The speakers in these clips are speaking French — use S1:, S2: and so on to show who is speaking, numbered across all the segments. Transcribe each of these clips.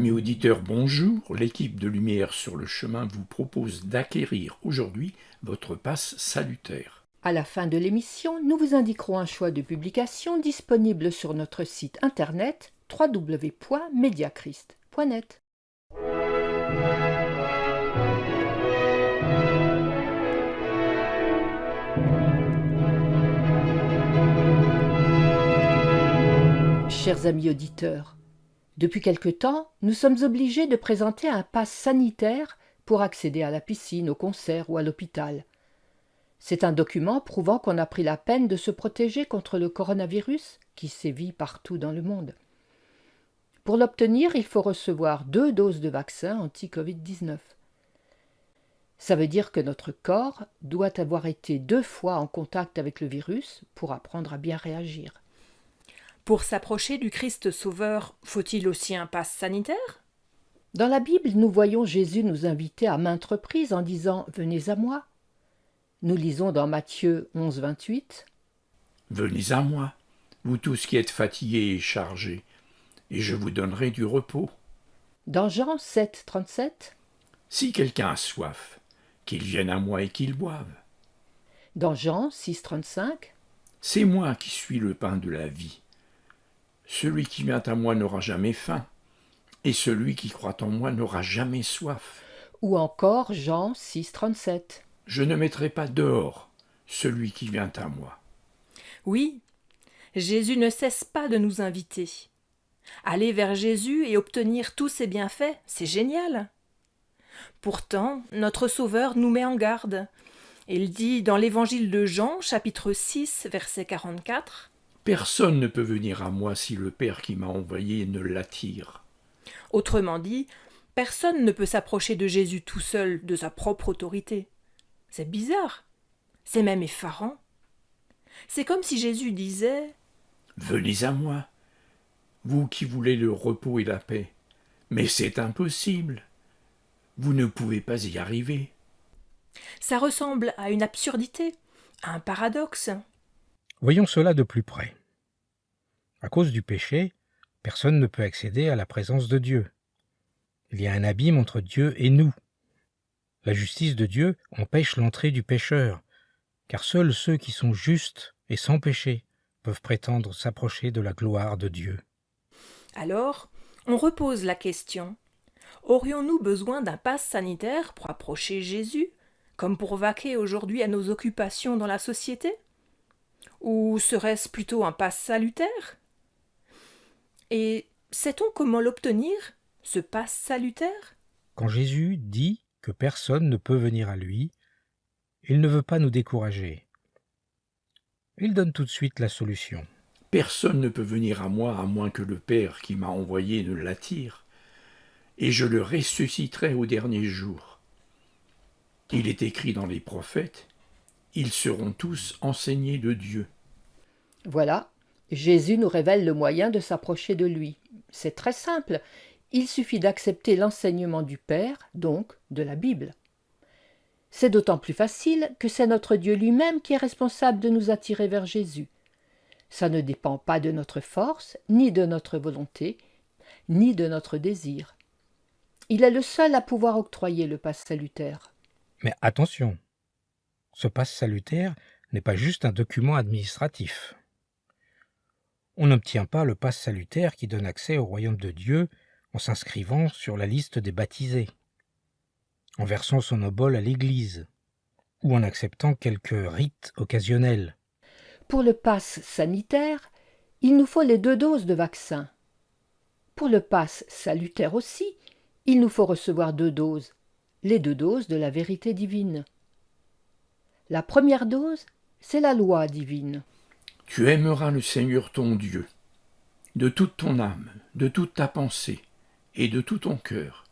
S1: Amis auditeurs, bonjour. L'équipe de Lumière sur le chemin vous propose d'acquérir aujourd'hui votre passe salutaire.
S2: À la fin de l'émission, nous vous indiquerons un choix de publication disponible sur notre site internet www.mediachrist.net. Chers amis auditeurs, depuis quelque temps, nous sommes obligés de présenter un pass sanitaire pour accéder à la piscine, au concert ou à l'hôpital. C'est un document prouvant qu'on a pris la peine de se protéger contre le coronavirus qui sévit partout dans le monde. Pour l'obtenir, il faut recevoir 2 doses de vaccin anti-Covid-19. Ça veut dire que notre corps doit avoir été 2 fois en contact avec le virus pour apprendre à bien réagir.
S3: Pour s'approcher du Christ Sauveur, faut-il aussi un pass sanitaire ?
S2: Dans la Bible, nous voyons Jésus nous inviter à maintes reprises en disant « Venez à moi ». Nous lisons dans Matthieu 11, 28
S1: « Venez à moi, vous tous qui êtes fatigués et chargés, et je vous donnerai du repos. »
S2: Dans Jean 7, 37
S1: « Si quelqu'un a soif, qu'il vienne à moi et qu'il boive. »
S2: Dans Jean 6, 35
S1: « C'est moi qui suis le pain de la vie. Celui qui vient à moi n'aura jamais faim, et celui qui croit en moi n'aura jamais soif. »
S2: Ou encore Jean 6, 37
S1: « Je ne mettrai pas dehors celui qui vient à moi. »
S3: Oui, Jésus ne cesse pas de nous inviter. Aller vers Jésus et obtenir tous ses bienfaits, c'est génial. Pourtant, notre Sauveur nous met en garde. Il dit dans l'Évangile de Jean, chapitre 6, verset 44,
S1: « Personne ne peut venir à moi si le Père qui m'a envoyé ne l'attire. »
S3: Autrement dit, personne ne peut s'approcher de Jésus tout seul de sa propre autorité. C'est bizarre, c'est même effarant. C'est comme si Jésus disait
S1: « Venez à moi, vous qui voulez le repos et la paix, mais c'est impossible. Vous ne pouvez pas y arriver. »
S3: Ça ressemble à une absurdité, à un paradoxe.
S4: Voyons cela de plus près. À cause du péché, personne ne peut accéder à la présence de Dieu. Il y a un abîme entre Dieu et nous. La justice de Dieu empêche l'entrée du pécheur, car seuls ceux qui sont justes et sans péché peuvent prétendre s'approcher de la gloire de Dieu.
S3: Alors, on repose la question. Aurions-nous besoin d'un pass sanitaire pour approcher Jésus, comme pour vaquer aujourd'hui à nos occupations dans la société ? Ou serait-ce plutôt un pass salutaire ? Et sait-on comment l'obtenir, ce pass salutaire ?
S4: Quand Jésus dit que personne ne peut venir à lui, il ne veut pas nous décourager. Il donne tout de suite la solution.
S1: « Personne ne peut venir à moi à moins que le Père qui m'a envoyé ne l'attire, et je le ressusciterai au dernier jour. Il est écrit dans les prophètes, ils seront tous enseignés de Dieu. »
S2: Voilà, Jésus nous révèle le moyen de s'approcher de lui. C'est très simple, il suffit d'accepter l'enseignement du Père, donc de la Bible. C'est d'autant plus facile que c'est notre Dieu lui-même qui est responsable de nous attirer vers Jésus. Ça ne dépend pas de notre force, ni de notre volonté, ni de notre désir. Il est le seul à pouvoir octroyer le pass salutaire.
S4: Mais attention, ce pass salutaire n'est pas juste un document administratif. On n'obtient pas le pass salutaire qui donne accès au royaume de Dieu en s'inscrivant sur la liste des baptisés, en versant son obole à l'Église, ou en acceptant quelques rites occasionnels.
S2: Pour le pass sanitaire, il nous faut les 2 doses de vaccin. Pour le pass salutaire aussi, il nous faut recevoir 2 doses, les 2 doses de la vérité divine. La première dose, c'est la loi divine.
S1: « Tu aimeras le Seigneur ton Dieu, de toute ton âme, de toute ta pensée et de tout ton cœur,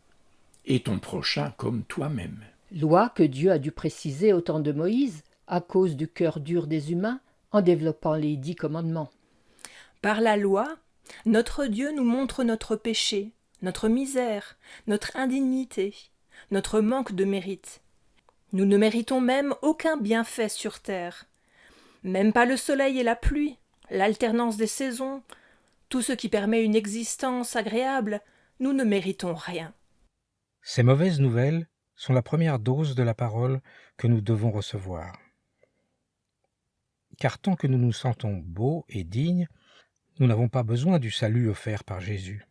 S1: et ton prochain comme toi-même. »
S2: Loi que Dieu a dû préciser au temps de Moïse, à cause du cœur dur des humains, en développant les 10 commandements.
S3: Par la loi, notre Dieu nous montre notre péché, notre misère, notre indignité, notre manque de mérite. Nous ne méritons même aucun bienfait sur terre. Même pas le soleil et la pluie, l'alternance des saisons, tout ce qui permet une existence agréable, nous ne méritons rien.
S4: Ces mauvaises nouvelles sont la première dose de la parole que nous devons recevoir. Car tant que nous nous sentons beaux et dignes, nous n'avons pas besoin du salut offert par Jésus.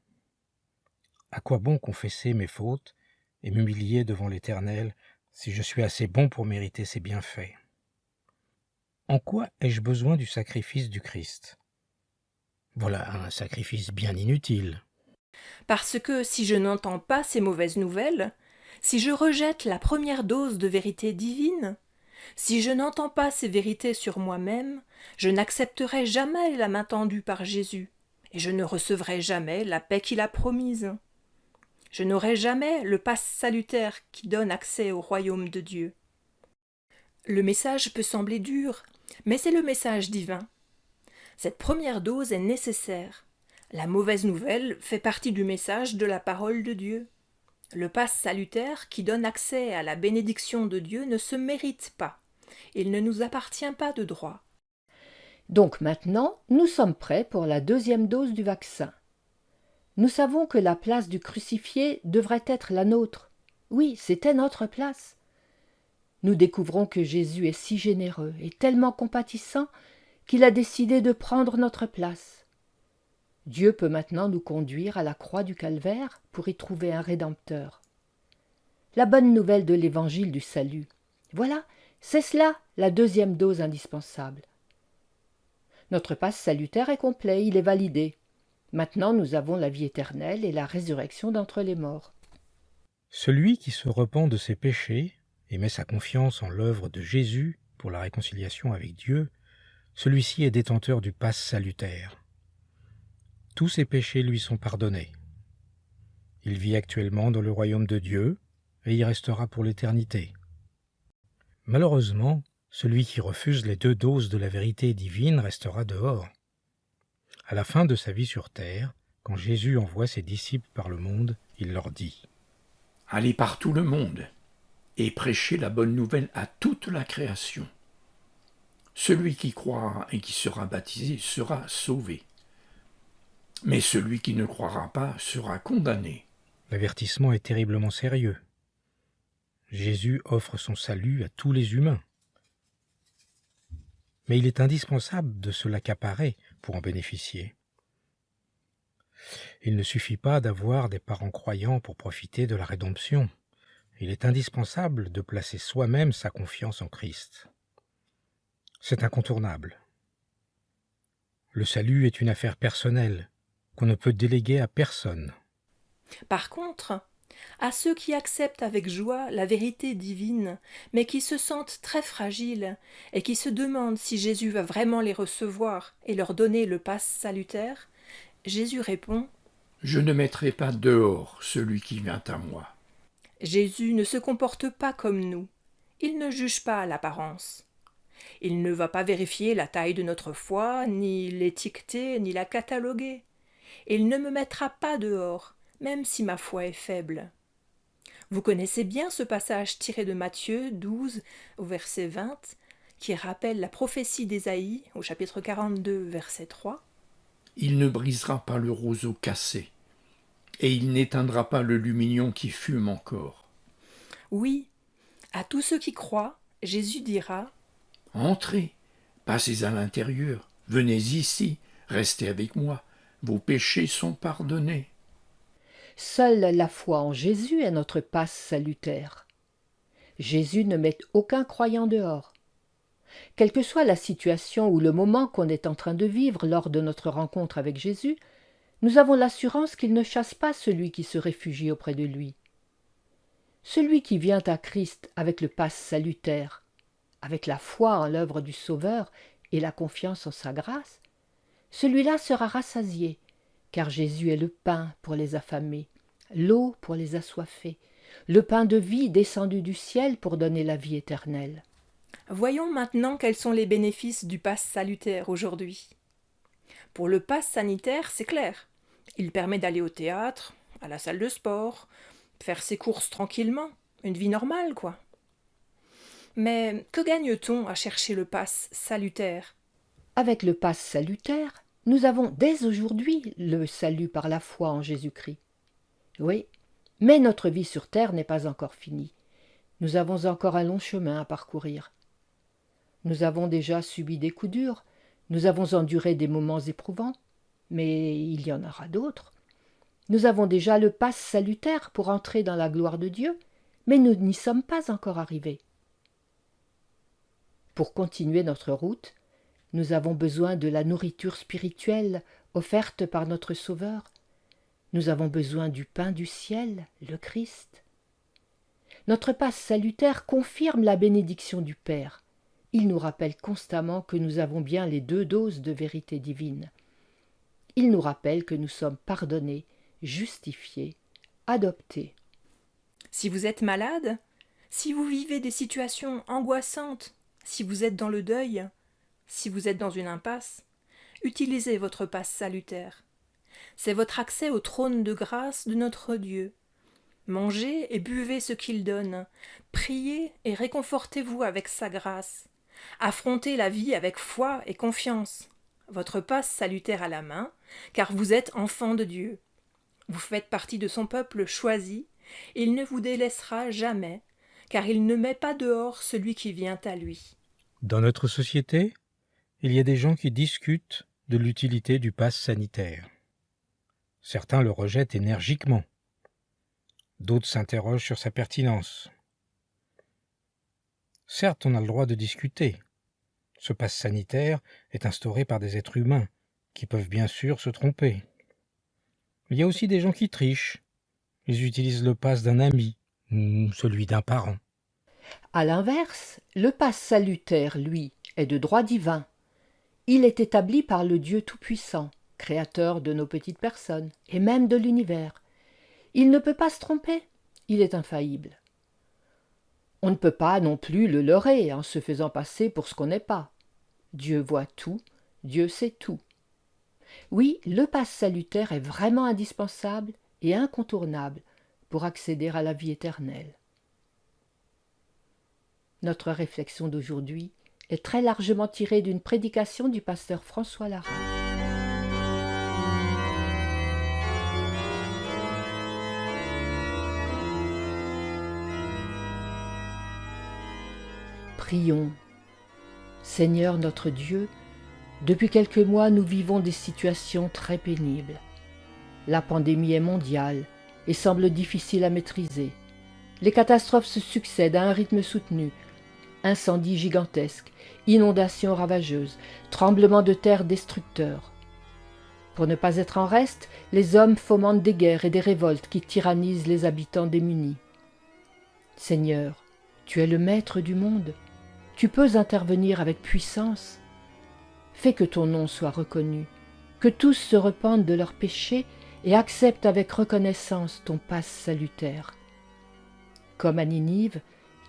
S4: À quoi bon confesser mes fautes et m'humilier devant l'Éternel si je suis assez bon pour mériter ses bienfaits? En quoi ai-je besoin du sacrifice du Christ? Voilà un sacrifice bien inutile.
S3: Parce que si je n'entends pas ces mauvaises nouvelles, si je rejette la première dose de vérité divine, si je n'entends pas ces vérités sur moi-même, je n'accepterai jamais la main tendue par Jésus, et je ne recevrai jamais la paix qu'il a promise. Je n'aurai jamais le passe salutaire qui donne accès au royaume de Dieu. Le message peut sembler dur, mais c'est le message divin. Cette première dose est nécessaire. La mauvaise nouvelle fait partie du message de la parole de Dieu. Le passe salutaire qui donne accès à la bénédiction de Dieu ne se mérite pas. Il ne nous appartient pas de droit.
S2: Donc maintenant, nous sommes prêts pour la deuxième dose du vaccin. Nous savons que la place du crucifié devrait être la nôtre. Oui, c'était notre place. Nous découvrons que Jésus est si généreux et tellement compatissant qu'il a décidé de prendre notre place. Dieu peut maintenant nous conduire à la croix du Calvaire pour y trouver un Rédempteur. La bonne nouvelle de l'évangile du salut. Voilà, c'est cela la deuxième dose indispensable. Notre passe salutaire est complet, il est validé. Maintenant nous avons la vie éternelle et la résurrection d'entre les morts.
S4: Celui qui se repent de ses péchés et met sa confiance en l'œuvre de Jésus pour la réconciliation avec Dieu, celui-ci est détenteur du passe salutaire. Tous ses péchés lui sont pardonnés. Il vit actuellement dans le royaume de Dieu et y restera pour l'éternité. Malheureusement, celui qui refuse les 2 doses de la vérité divine restera dehors. À la fin de sa vie sur terre, quand Jésus envoie ses disciples par le monde, il leur dit :
S1: « Allez par tout le monde et prêchez la bonne nouvelle à toute la création. Celui qui croira et qui sera baptisé sera sauvé. Mais celui qui ne croira pas sera condamné. »
S4: L'avertissement est terriblement sérieux. Jésus offre son salut à tous les humains. Mais il est indispensable de se l'accaparer pour en bénéficier. Il ne suffit pas d'avoir des parents croyants pour profiter de la rédemption. Il est indispensable de placer soi-même sa confiance en Christ. C'est incontournable. Le salut est une affaire personnelle qu'on ne peut déléguer à personne.
S3: Par contre, à ceux qui acceptent avec joie la vérité divine, mais qui se sentent très fragiles et qui se demandent si Jésus va vraiment les recevoir et leur donner le passe salutaire, Jésus répond : «
S1: Je ne mettrai pas dehors celui qui vient à moi. »
S3: Jésus ne se comporte pas comme nous. Il ne juge pas l'apparence. Il ne va pas vérifier la taille de notre foi, ni l'étiqueter, ni la cataloguer. Il ne me mettra pas dehors, même si ma foi est faible. Vous connaissez bien ce passage tiré de Matthieu 12, au verset 20, qui rappelle la prophétie d'Ésaïe, au chapitre 42, verset 3.
S1: « Il ne brisera pas le roseau cassé, et il n'éteindra pas le lumignon qui fume encore. »
S3: Oui, à tous ceux qui croient, Jésus dira :
S1: « Entrez, passez à l'intérieur, venez ici, restez avec moi, vos péchés sont pardonnés. »
S2: Seule la foi en Jésus est notre passe salutaire. Jésus ne met aucun croyant dehors. Quelle que soit la situation ou le moment qu'on est en train de vivre lors de notre rencontre avec Jésus, nous avons l'assurance qu'il ne chasse pas celui qui se réfugie auprès de lui. Celui qui vient à Christ avec le passe salutaire, avec la foi en l'œuvre du Sauveur et la confiance en sa grâce, celui-là sera rassasié, car Jésus est le pain pour les affamés, l'eau pour les assoiffés, le pain de vie descendu du ciel pour donner la vie éternelle.
S3: Voyons maintenant quels sont les bénéfices du passe salutaire aujourd'hui. Pour le passe sanitaire, c'est clair. Il permet d'aller au théâtre, à la salle de sport, faire ses courses tranquillement, une vie normale, quoi. Mais que gagne-t-on à chercher le passe salutaire ?
S2: Avec le passe salutaire, nous avons dès aujourd'hui le salut par la foi en Jésus-Christ. Oui, mais notre vie sur terre n'est pas encore finie. Nous avons encore un long chemin à parcourir. Nous avons déjà subi des coups durs, nous avons enduré des moments éprouvants, mais il y en aura d'autres. Nous avons déjà le pass salutaire pour entrer dans la gloire de Dieu, mais nous n'y sommes pas encore arrivés. Pour continuer notre route, nous avons besoin de la nourriture spirituelle offerte par notre Sauveur. Nous avons besoin du pain du ciel, le Christ. Notre passe salutaire confirme la bénédiction du Père. Il nous rappelle constamment que nous avons bien les 2 doses de vérité divine. Il nous rappelle que nous sommes pardonnés, justifiés, adoptés.
S3: Si vous êtes malade, si vous vivez des situations angoissantes, si vous êtes dans le deuil, si vous êtes dans une impasse, utilisez votre passe salutaire. C'est votre accès au trône de grâce de notre Dieu. Mangez et buvez ce qu'il donne, priez et réconfortez-vous avec sa grâce. Affrontez la vie avec foi et confiance. Votre passe salutaire à la main, car vous êtes enfant de Dieu. Vous faites partie de son peuple choisi, il ne vous délaissera jamais, car il ne met pas dehors celui qui vient à lui.
S4: Dans notre société, il y a des gens qui discutent de l'utilité du pass sanitaire. Certains le rejettent énergiquement. D'autres s'interrogent sur sa pertinence. Certes, on a le droit de discuter. Ce pass sanitaire est instauré par des êtres humains qui peuvent bien sûr se tromper. Il y a aussi des gens qui trichent. Ils utilisent le pass d'un ami ou celui d'un parent.
S2: À l'inverse, le pass salutaire, lui, est de droit divin. Il est établi par le Dieu Tout-Puissant, créateur de nos petites personnes et même de l'univers. Il ne peut pas se tromper, il est infaillible. On ne peut pas non plus le leurrer en se faisant passer pour ce qu'on n'est pas. Dieu voit tout, Dieu sait tout. Oui, le pass salutaire est vraiment indispensable et incontournable pour accéder à la vie éternelle. Notre réflexion d'aujourd'hui est très largement tirée d'une prédication du pasteur François Lara. Prions. Seigneur notre Dieu, depuis quelques mois nous vivons des situations très pénibles. La pandémie est mondiale et semble difficile à maîtriser. Les catastrophes se succèdent à un rythme soutenu. Incendies gigantesques, inondations ravageuses, tremblements de terre destructeurs. Pour ne pas être en reste, les hommes fomentent des guerres et des révoltes qui tyrannisent les habitants démunis. Seigneur, tu es le maître du monde. Tu peux intervenir avec puissance. Fais que ton nom soit reconnu, que tous se repentent de leurs péchés et acceptent avec reconnaissance ton passe salutaire. Comme à Ninive,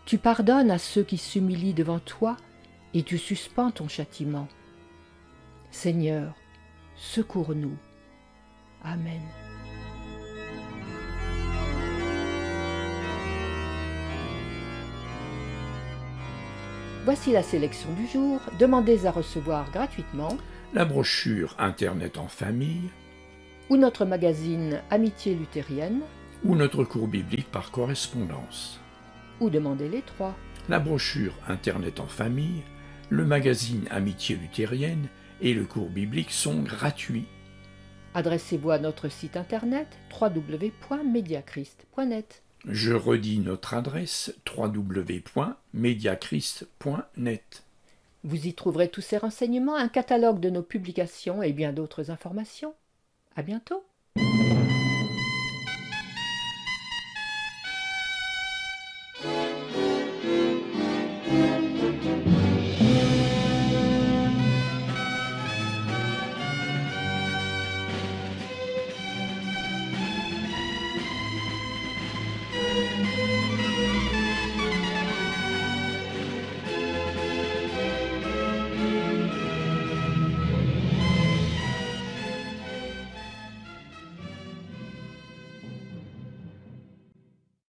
S2: tu pardonnes à ceux qui s'humilient devant toi et tu suspends ton châtiment. Seigneur, secours-nous. Amen. Voici la sélection du jour. Demandez à recevoir gratuitement
S1: la brochure Internet en famille,
S2: ou notre magazine Amitié luthérienne,
S1: ou notre cours biblique par correspondance.
S2: ou demandez les 3.
S1: La brochure Internet en famille, le magazine Amitié luthérienne et le cours biblique sont gratuits.
S2: Adressez-vous à notre site internet www.mediachrist.net.
S1: Je redis notre adresse www.mediachrist.net.
S2: Vous y trouverez tous ces renseignements, un catalogue de nos publications et bien d'autres informations. À bientôt.